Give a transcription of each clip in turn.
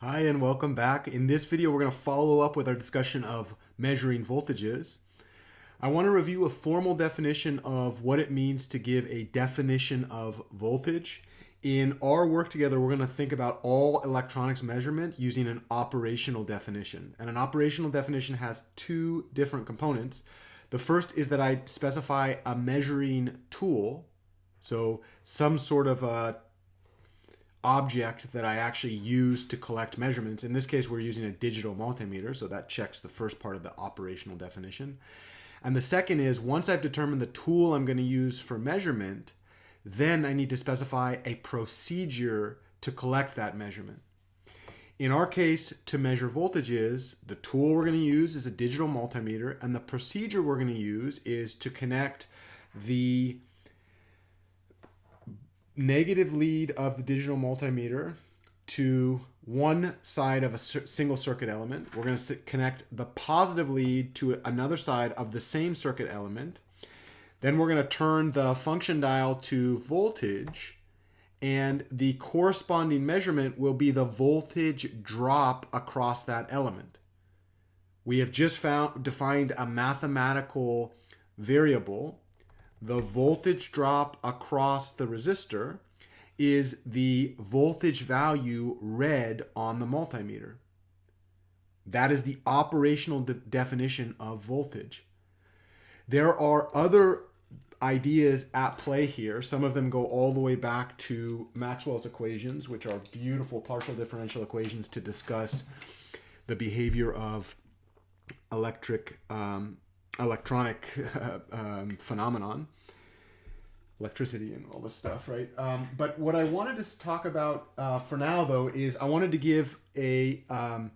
Hi and welcome back. In this video, we're going to follow up with our discussion of measuring voltages. I want to review a formal definition of what it means to give a definition of voltage. In our work together, we're going to think about all electronics measurement using an operational definition. And an operational definition has two different components. The first is that I specify a measuring tool, so some sort of a object that I actually use to collect measurements. In this case, we're using a digital multimeter, so that checks the first part of the operational definition. And the second is, once I've determined the tool I'm going to use for measurement, then I need to specify a procedure to collect that measurement. In our case, to measure voltages, the tool we're going to use is a digital multimeter, and the procedure we're going to use is to connect the negative lead of the digital multimeter to one side of a single circuit element. We're going to connect the positive lead to another side of the same circuit element. Then we're going to turn the function dial to voltage, and the corresponding measurement will be the voltage drop across that element. We have just defined a mathematical variable. The voltage drop across the resistor is the voltage value read on the multimeter. That is the operational definition of voltage. There are other ideas at play here. Some of them go all the way back to Maxwell's equations, which are beautiful partial differential equations to discuss the behavior of electronic phenomenon, electricity and all this stuff, right? But what I wanted to talk about for now, though, is I wanted to give a kind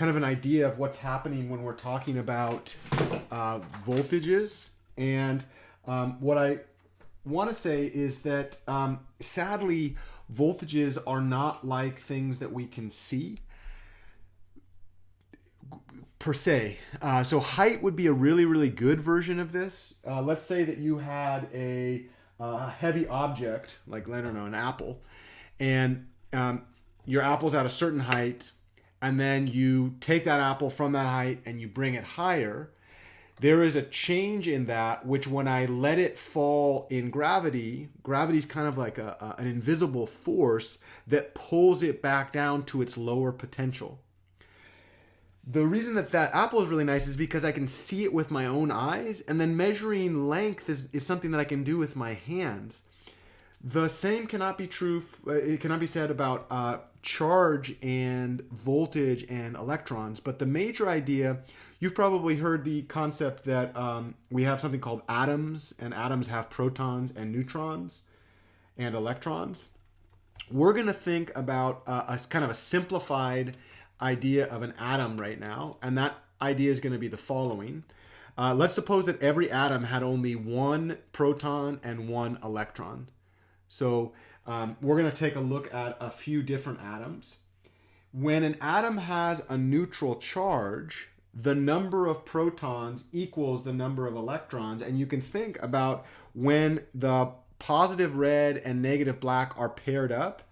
of an idea of what's happening when we're talking about voltages. And what I want to say is that sadly, voltages are not like things that we can see per se. So height would be a really, really good version of this. Let's say that you had a heavy object, like, I don't know, an apple, and your apple's at a certain height, and then you take that apple from that height and you bring it higher. There is a change in that, which when I let it fall in gravity, gravity is kind of like an invisible force that pulls it back down to its lower potential. The reason that apple is really nice is because I can see it with my own eyes, and then measuring length is something that I can do with my hands. The same cannot be true, it cannot be said about charge and voltage and electrons, but the major idea, you've probably heard the concept that we have something called atoms, and atoms have protons and neutrons and electrons. We're going to think about a kind of a simplified idea of an atom right now, and that idea is going to be the following. Let's suppose that every atom had only one proton and one electron. So we're going to take a look at a few different atoms. When an atom has a neutral charge, the number of protons equals the number of electrons, and you can think about when the positive red and negative black are paired up,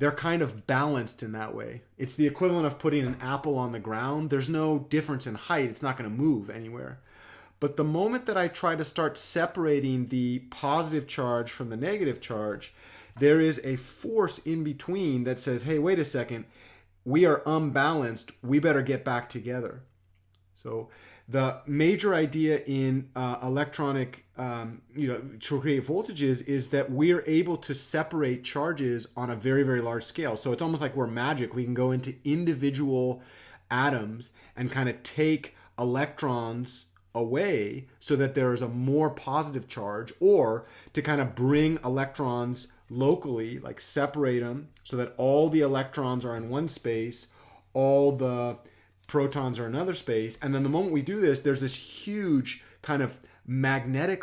they're kind of balanced in that way. It's the equivalent of putting an apple on the ground. There's no difference in height. It's not going to move anywhere. But the moment that I try to start separating the positive charge from the negative charge, there is a force in between that says, hey, wait a second, we are unbalanced. We better get back together. So the major idea in electronic, to create voltages is that we're able to separate charges on a very, very large scale. So it's almost like we're magic. We can go into individual atoms and kind of take electrons away so that there is a more positive charge, or to kind of bring electrons locally, like separate them so that all the electrons are in one space, all the protons are in another space. And then the moment we do this, there's this huge kind of magnetic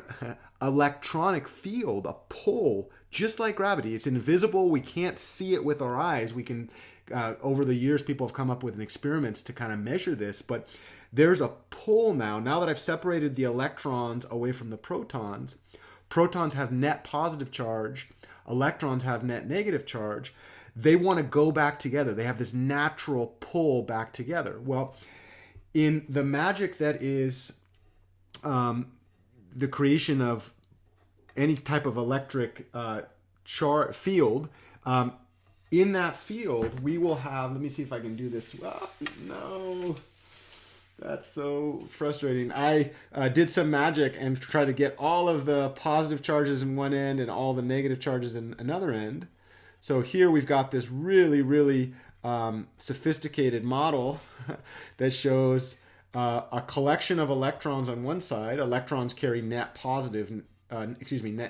electronic field, a pull, just like gravity. It's invisible. We can't see it with our eyes. We can, over the years, people have come up with experiments to kind of measure this, but there's a pull now. Now that I've separated the electrons away from the protons, protons have net positive charge, electrons have net negative charge. they want to go back together. They have this natural pull back together. Well, in the magic that is the creation of any type of electric field, in that field, we will have, let me see if I can do this. Oh, no, that's so frustrating. I did some magic and tried to get all of the positive charges in one end and all the negative charges in another end. So here we've got this really, really sophisticated model that shows a collection of electrons on one side. Electrons carry net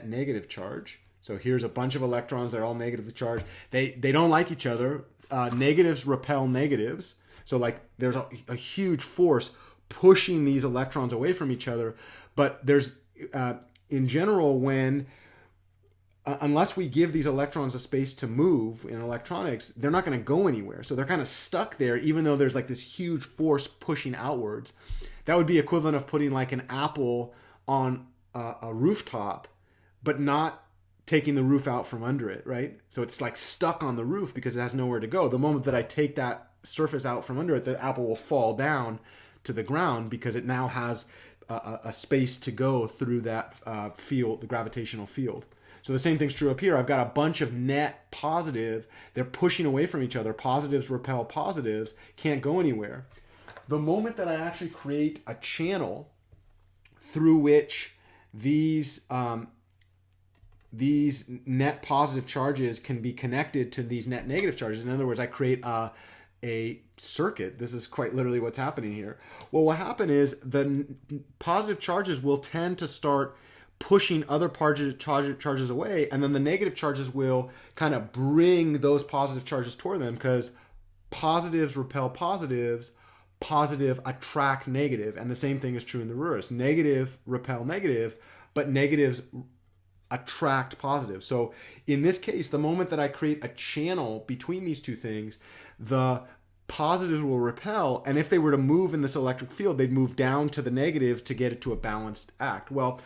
negative charge. So here's a bunch of electrons. They're all negatively charged. They don't like each other. Negatives repel negatives. So like there's a huge force pushing these electrons away from each other. But there's, in general, unless we give these electrons a space to move in electronics, they're not going to go anywhere. So they're kind of stuck there, even though there's like this huge force pushing outwards. That would be equivalent of putting like an apple on a rooftop, but not taking the roof out from under it, right? So it's like stuck on the roof because it has nowhere to go. The moment that I take that surface out from under it, the apple will fall down to the ground because it now has a space to go through that field, the gravitational field. So the same thing's true up here. I've got a bunch of net positive. They're pushing away from each other. Positives repel positives, can't go anywhere. The moment that I actually create a channel through which these net positive charges can be connected to these net negative charges. In other words, I create a circuit. This is quite literally what's happening here. Well, what happened is the positive charges will tend to start pushing other charges away, and then the negative charges will kind of bring those positive charges toward them because positives repel positives, positive attract negative, and the same thing is true in the reverse. Negative repel negative, but negatives attract positive. So in this case, the moment that I create a channel between these two things, the positives will repel, and if they were to move in this electric field, they'd move down to the negative to get it to a balanced act. Well,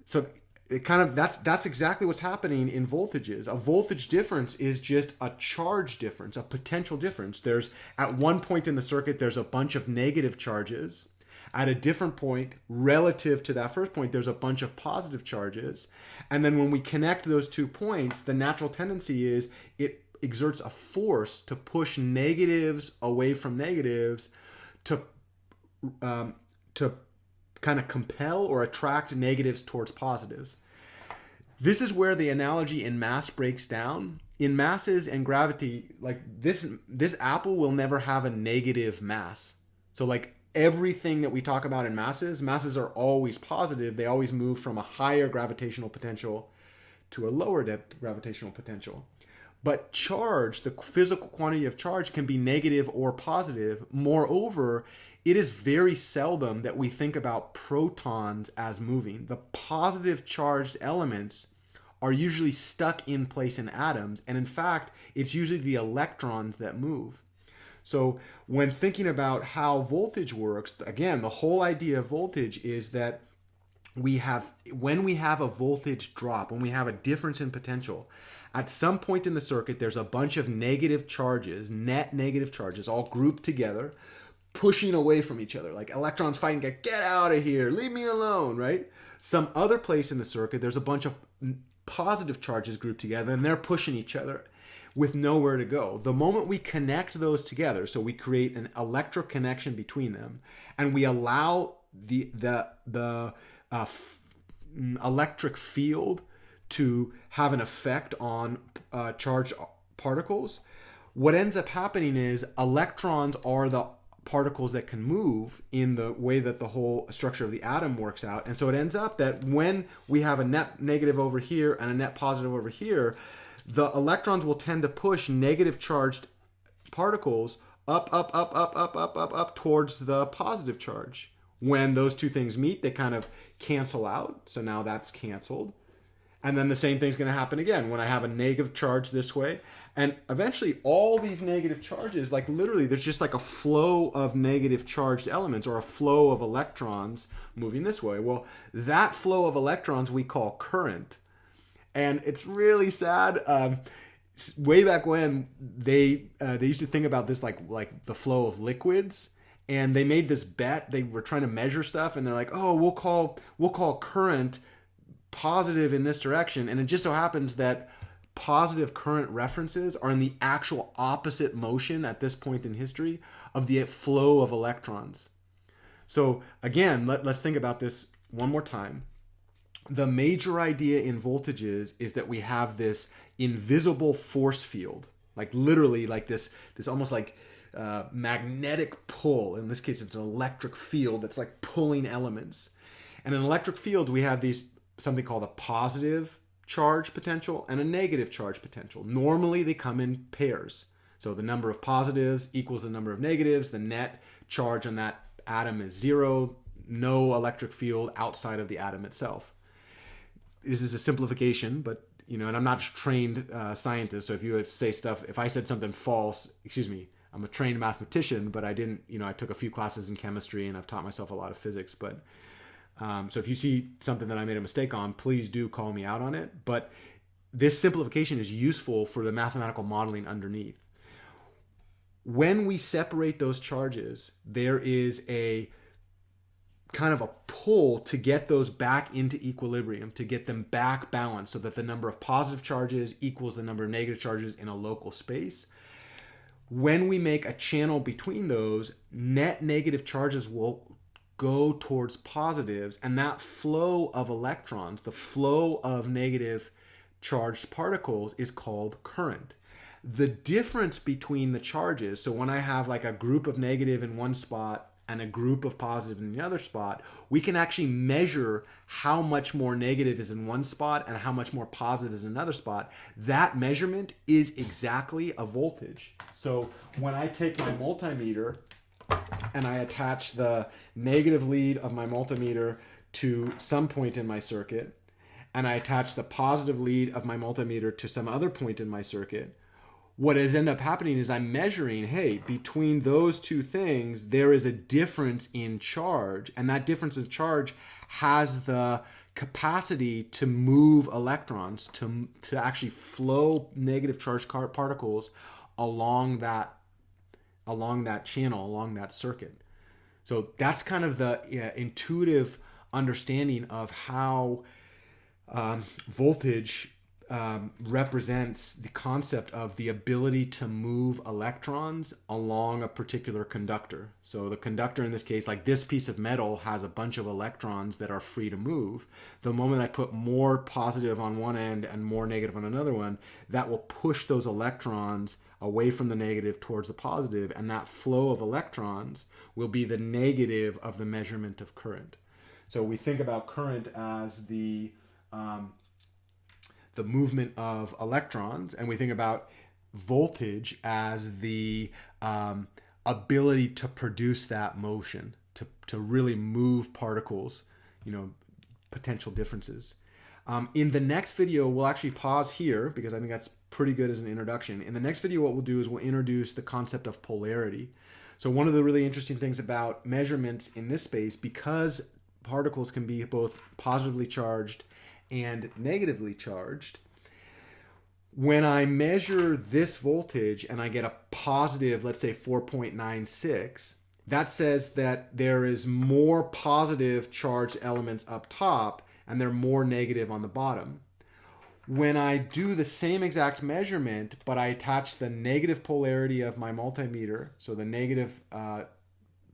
so it kind of that's exactly what's happening in voltages. A voltage difference is just a charge difference, a potential difference. There's at one point in the circuit, there's a bunch of negative charges. At a different point, relative to that first point, there's a bunch of positive charges. And then when we connect those 2 points, the natural tendency is it exerts a force to push negatives away from negatives to kind of compel or attract negatives towards positives. This is where the analogy in mass breaks down. In masses and gravity, like this apple will never have a negative mass. So like everything that we talk about in masses are always positive. They always move from a higher gravitational potential to a lower gravitational potential. But charge, the physical quantity of charge, can be negative or positive. Moreover, it is very seldom that we think about protons as moving. The positive charged elements are usually stuck in place in atoms, and in fact, it's usually the electrons that move. So when thinking about how voltage works, again, the whole idea of voltage is that when we have a voltage drop, when we have a difference in potential, at some point in the circuit, there's a bunch of negative charges, net negative charges, all grouped together, pushing away from each other, like electrons fighting, get out of here, leave me alone, right? Some other place in the circuit, there's a bunch of positive charges grouped together, and they're pushing each other with nowhere to go. The moment we connect those together, so we create an electric connection between them, and we allow the electric field to have an effect on charged particles, what ends up happening is electrons are the particles that can move in the way that the whole structure of the atom works out. And so it ends up that when we have a net negative over here and a net positive over here, the electrons will tend to push negative charged particles up towards the positive charge. When those two things meet, they kind of cancel out. So now that's canceled. And then the same thing's going to happen again when I have a negative charge this way. And eventually all these negative charges, like literally there's just like a flow of negative charged elements or a flow of electrons moving this way. Well, that flow of electrons we call current. And it's really sad. way back when they used to think about this like the flow of liquids, and they made this bet. They were trying to measure stuff, and they're like, oh, we'll call current positive in this direction, and it just so happens that positive current references are in the actual opposite motion at this point in history of the flow of electrons. So again, let's think about this one more time. The major idea in voltages is that we have this invisible force field, like literally like this almost like magnetic pull. In this case, it's an electric field that's like pulling elements. And in an electric field, we have something called a positive charge potential and a negative charge potential. Normally, they come in pairs. So the number of positives equals the number of negatives. The net charge on that atom is 0. No electric field outside of the atom itself. This is a simplification, but and I'm not a trained scientist. So if you would say stuff, if I said something false, excuse me, I'm a trained mathematician, but I didn't. I took a few classes in chemistry and I've taught myself a lot of physics. But so if you see something that I made a mistake on, please do call me out on it. But this simplification is useful for the mathematical modeling underneath. When we separate those charges, there is a kind of a pull to get those back into equilibrium, to get them back balanced so that the number of positive charges equals the number of negative charges in a local space. When we make a channel between those, net negative charges will go towards positives, and that flow of electrons, the flow of negative charged particles, is called current. The difference between the charges, so when I have like a group of negative in one spot and a group of positive in the other spot, we can actually measure how much more negative is in one spot and how much more positive is in another spot. That measurement is exactly a voltage. So when I take my multimeter and I attach the negative lead of my multimeter to some point in my circuit, and I attach the positive lead of my multimeter to some other point in my circuit, what has ended up happening is I'm measuring, hey, between those two things, there is a difference in charge, and that difference in charge has the capacity to move electrons, to actually flow negative charged particles along that channel, along that circuit. So that's kind of the intuitive understanding of how voltage represents the concept of the ability to move electrons along a particular conductor. So the conductor in this case, like this piece of metal, has a bunch of electrons that are free to move. The moment I put more positive on one end and more negative on another one, that will push those electrons away from the negative towards the positive, and that flow of electrons will be the negative of the measurement of current. So we think about current as the movement of electrons, and we think about voltage as the ability to produce that motion, to really move particles, potential differences. In the next video, we'll actually pause here because I think that's pretty good as an introduction. In the next video, what we'll do is we'll introduce the concept of polarity. So one of the really interesting things about measurements in this space, because particles can be both positively charged and negatively charged, when I measure this voltage and I get a positive, let's say 4.96, that says that there is more positive charged elements up top and they're more negative on the bottom. When I do the same exact measurement, but I attach the negative polarity of my multimeter, so the negative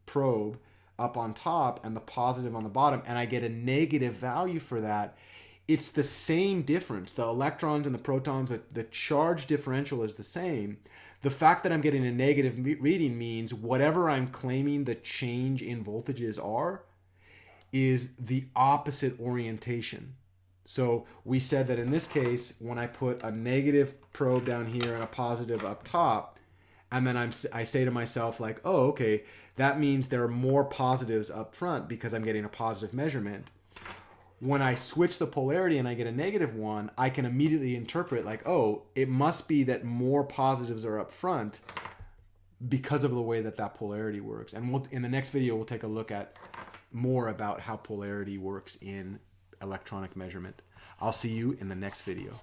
probe up on top and the positive on the bottom, and I get a negative value for that, it's the same difference. The electrons and the protons, the charge differential is the same. The fact that I'm getting a negative reading means whatever I'm claiming the change in voltages are is the opposite orientation. So we said that in this case, when I put a negative probe down here and a positive up top, and then I say to myself like, oh, okay, that means there are more positives up front because I'm getting a positive measurement. When I switch the polarity and I get a negative one, I can immediately interpret like, oh, it must be that more positives are up front because of the way that polarity works. And in the next video, we'll take a look at more about how polarity works in electronic measurement. I'll see you in the next video.